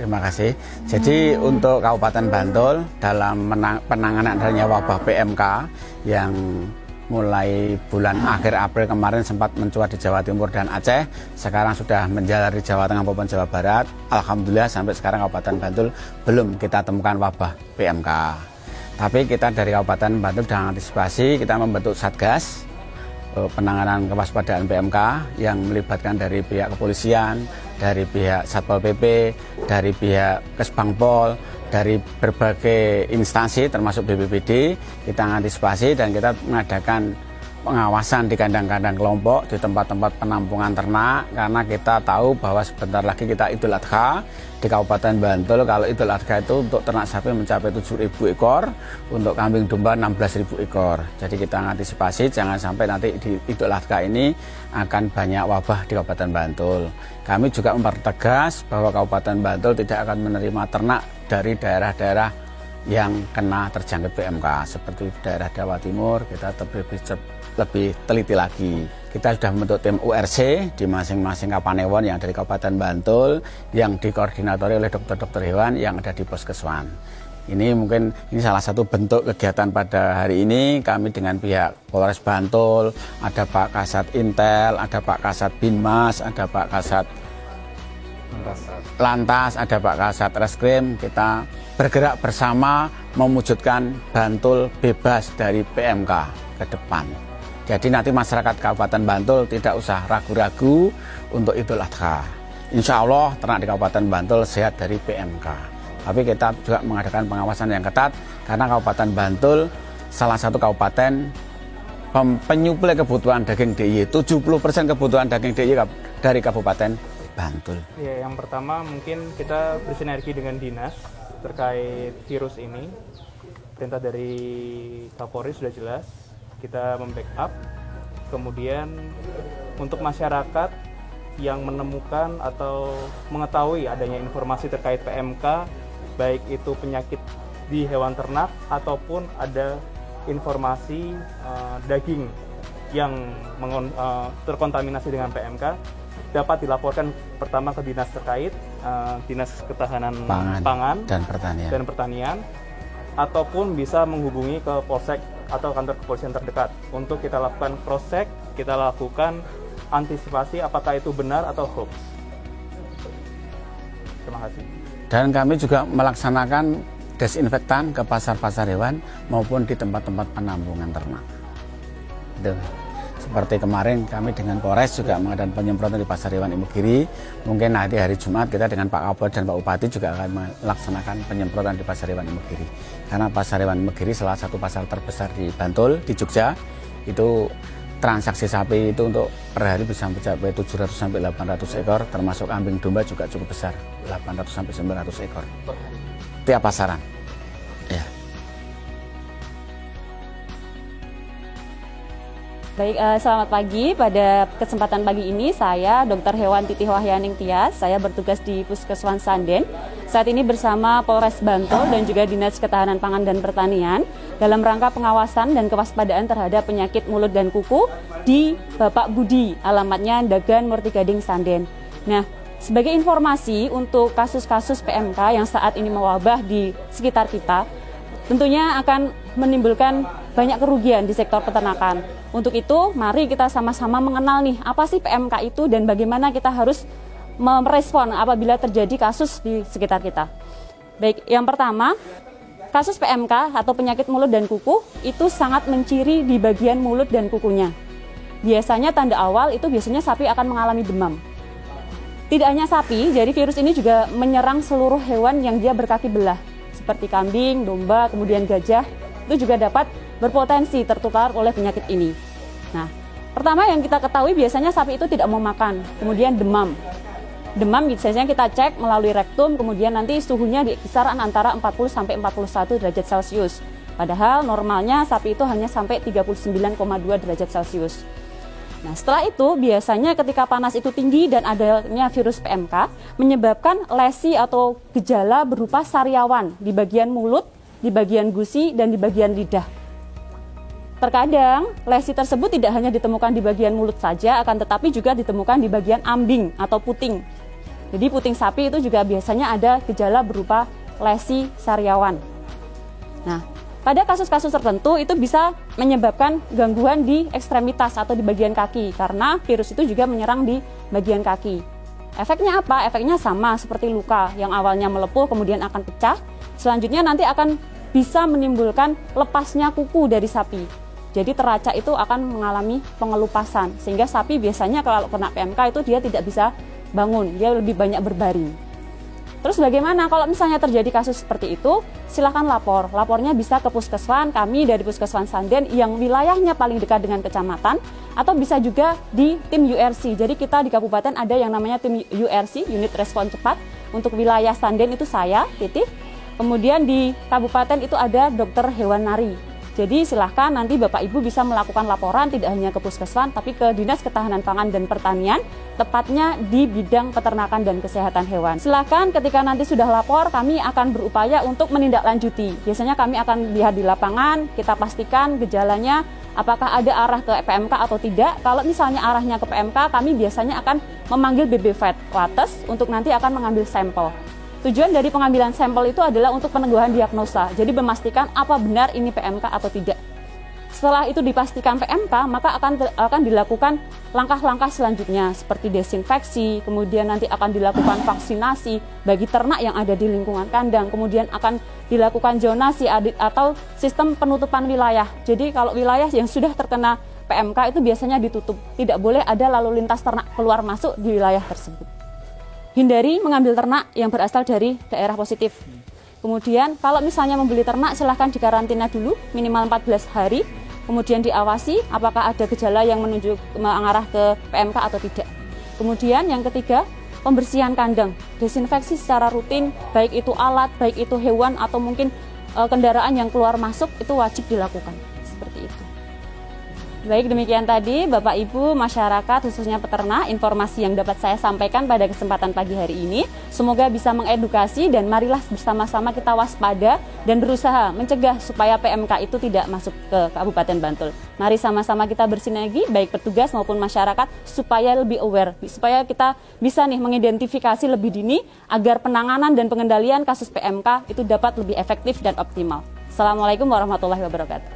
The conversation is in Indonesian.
Terima kasih. Jadi untuk Kabupaten Bantul dalam penanganan adanya wabah PMK yang mulai bulan akhir April kemarin sempat mencuat di Jawa Timur dan Aceh, sekarang sudah menjalar di Jawa Tengah maupun Jawa Barat. Alhamdulillah sampai sekarang Kabupaten Bantul belum kita temukan wabah PMK. Tapi kita dari Kabupaten Bantul sudah antisipasi, kita membentuk Satgas penanganan kewaspadaan PMK yang melibatkan dari pihak kepolisian, dari pihak Satpol PP, dari pihak Kesbangpol, dari berbagai instansi termasuk BPBD. Kita mengantisipasi dan kita mengadakan pengawasan di kandang-kandang kelompok, di tempat-tempat penampungan ternak, karena kita tahu bahwa sebentar lagi kita Idul Adha di Kabupaten Bantul. Kalau Idul Adha itu untuk ternak sapi mencapai 7.000 ekor, untuk kambing domba 16.000 ekor. Jadi kita mengantisipasi jangan sampai nanti di Idul Adha ini akan banyak wabah di Kabupaten Bantul. Kami juga mempertegas bahwa Kabupaten Bantul tidak akan menerima ternak dari daerah-daerah yang kena terjangkit PMK, seperti daerah Jawa Timur. Kita lebih teliti lagi. Kita sudah membentuk tim URC di masing-masing Kapanewon yang dari Kabupaten Bantul, yang dikoordinatori oleh dokter-dokter hewan yang ada di Puskeswan. Ini mungkin salah satu bentuk kegiatan pada hari ini. Kami dengan pihak Polres Bantul, ada Pak Kasat Intel, ada Pak Kasat Binmas, ada Pak Kasat Lantas, ada Pak Kasat Reskrim. Kita bergerak bersama mewujudkan Bantul bebas dari PMK ke depan. Jadi nanti masyarakat Kabupaten Bantul tidak usah ragu-ragu untuk Idul Adha. Insya Allah ternak di Kabupaten Bantul sehat dari PMK. Tapi kita juga mengadakan pengawasan yang ketat karena Kabupaten Bantul salah satu kabupaten penyuplai kebutuhan daging DIY. 70% kebutuhan daging DIY dari Kabupaten Bantul. Ya, yang pertama mungkin kita bersinergi dengan dinas terkait virus ini. Perintah dari Kapolri sudah jelas, kita membackup. Kemudian untuk masyarakat yang menemukan atau mengetahui adanya informasi terkait PMK, baik itu penyakit di hewan ternak ataupun ada informasi daging yang terkontaminasi dengan PMK, dapat dilaporkan pertama ke dinas terkait, Dinas Ketahanan Pangan dan Pertanian, ataupun bisa menghubungi ke Polsek atau kantor kepolisian terdekat untuk kita lakukan cross check, kita lakukan antisipasi apakah itu benar atau hoax. Terima kasih. Dan kami juga melaksanakan desinfektan ke pasar-pasar hewan maupun di tempat-tempat penampungan ternak. Seperti kemarin kami dengan Polres juga mengadakan penyemprotan di Pasar Hewan Imogiri. Mungkin nanti hari Jumat kita dengan Pak Kapolres dan Pak Bupati juga akan melaksanakan penyemprotan di Pasar Hewan Imogiri. Karena Pasar Hewan Imogiri salah satu pasar terbesar di Bantul, di Jogja. Itu transaksi sapi itu untuk per hari bisa mencapai 700 sampai 800 ekor, termasuk kambing domba juga cukup besar, 800 sampai 900 ekor. Tiap pasaran. Ya. Baik, selamat pagi. Pada kesempatan pagi ini saya Dr. Hewan Titi Wahyaning Tias, saya bertugas di Puskeswan Sanden. Saat ini bersama Polres Bantul dan juga Dinas Ketahanan Pangan dan Pertanian dalam rangka pengawasan dan kewaspadaan terhadap penyakit mulut dan kuku di Bapak Budi, alamatnya Dagan Murtigading Sanden. Nah, sebagai informasi untuk kasus-kasus PMK yang saat ini mewabah di sekitar kita, tentunya akan menimbulkan banyak kerugian di sektor peternakan. Untuk itu, mari kita sama-sama mengenal nih, apa sih PMK itu dan bagaimana kita harus merespon apabila terjadi kasus di sekitar kita. Baik, yang pertama, kasus PMK atau penyakit mulut dan kuku itu sangat menciri di bagian mulut dan kukunya. Biasanya tanda awal itu biasanya sapi akan mengalami demam. Tidak hanya sapi, jadi virus ini juga menyerang seluruh hewan yang dia berkaki belah, seperti kambing, domba, kemudian gajah, itu juga dapat berpotensi tertular oleh penyakit ini. Nah, pertama yang kita ketahui biasanya sapi itu tidak mau makan, kemudian demam. Demam biasanya kita cek melalui rektum, kemudian nanti suhunya di kisaran antara 40 sampai 41 derajat Celcius. Padahal normalnya sapi itu hanya sampai 39,2 derajat Celcius. Nah, setelah itu biasanya ketika panas itu tinggi dan adanya virus PMK menyebabkan lesi atau gejala berupa sariawan di bagian mulut, di bagian gusi, dan di bagian lidah. Terkadang lesi tersebut tidak hanya ditemukan di bagian mulut saja, akan tetapi juga ditemukan di bagian ambing atau puting. Jadi puting sapi itu juga biasanya ada gejala berupa lesi sariawan. Nah, pada kasus-kasus tertentu itu bisa menyebabkan gangguan di ekstremitas atau di bagian kaki karena virus itu juga menyerang di bagian kaki. Efeknya apa? Efeknya sama seperti luka yang awalnya melepuh kemudian akan pecah. Selanjutnya nanti akan bisa menimbulkan lepasnya kuku dari sapi. Jadi teracak itu akan mengalami pengelupasan sehingga sapi biasanya kalau kena PMK itu dia tidak bisa bangun, dia lebih banyak berbaring. Terus bagaimana kalau misalnya terjadi kasus seperti itu? Silahkan lapor. Lapornya bisa ke Puskeswan, kami dari Puskeswan Sanden yang wilayahnya paling dekat dengan kecamatan, atau bisa juga di tim URC. Jadi kita di kabupaten ada yang namanya tim URC, Unit Respon Cepat. Untuk wilayah Sanden itu saya, Titik. Kemudian di kabupaten itu ada dokter hewan nari. Jadi silahkan nanti Bapak Ibu bisa melakukan laporan tidak hanya ke Puskeswan tapi ke Dinas Ketahanan Pangan dan Pertanian, tepatnya di bidang peternakan dan kesehatan hewan. Silahkan ketika nanti sudah lapor kami akan berupaya untuk menindaklanjuti. Biasanya kami akan lihat di lapangan, kita pastikan gejalanya apakah ada arah ke PMK atau tidak. Kalau misalnya arahnya ke PMK, kami biasanya akan memanggil BB Vet Wates untuk nanti akan mengambil sampel. Tujuan dari pengambilan sampel itu adalah untuk peneguhan diagnosa, jadi memastikan apa benar ini PMK atau tidak. Setelah itu dipastikan PMK, maka akan dilakukan langkah-langkah selanjutnya seperti desinfeksi, kemudian nanti akan dilakukan vaksinasi bagi ternak yang ada di lingkungan kandang, kemudian akan dilakukan zonasi atau sistem penutupan wilayah. Jadi kalau wilayah yang sudah terkena PMK itu biasanya ditutup, tidak boleh ada lalu lintas ternak keluar masuk di wilayah tersebut. Hindari mengambil ternak yang berasal dari daerah positif. Kemudian kalau misalnya membeli ternak silahkan dikarantina dulu minimal 14 hari. Kemudian diawasi apakah ada gejala yang mengarah ke PMK atau tidak. Kemudian yang ketiga, pembersihan kandang. Desinfeksi secara rutin, baik itu alat, baik itu hewan atau mungkin kendaraan yang keluar masuk itu wajib dilakukan. Seperti itu. Baik, demikian tadi Bapak Ibu masyarakat khususnya peternak informasi yang dapat saya sampaikan pada kesempatan pagi hari ini. Semoga bisa mengedukasi dan marilah bersama-sama kita waspada dan berusaha mencegah supaya PMK itu tidak masuk ke Kabupaten Bantul. Mari sama-sama kita bersinergi baik petugas maupun masyarakat supaya lebih aware, supaya kita bisa mengidentifikasi lebih dini agar penanganan dan pengendalian kasus PMK itu dapat lebih efektif dan optimal. Assalamualaikum warahmatullahi wabarakatuh.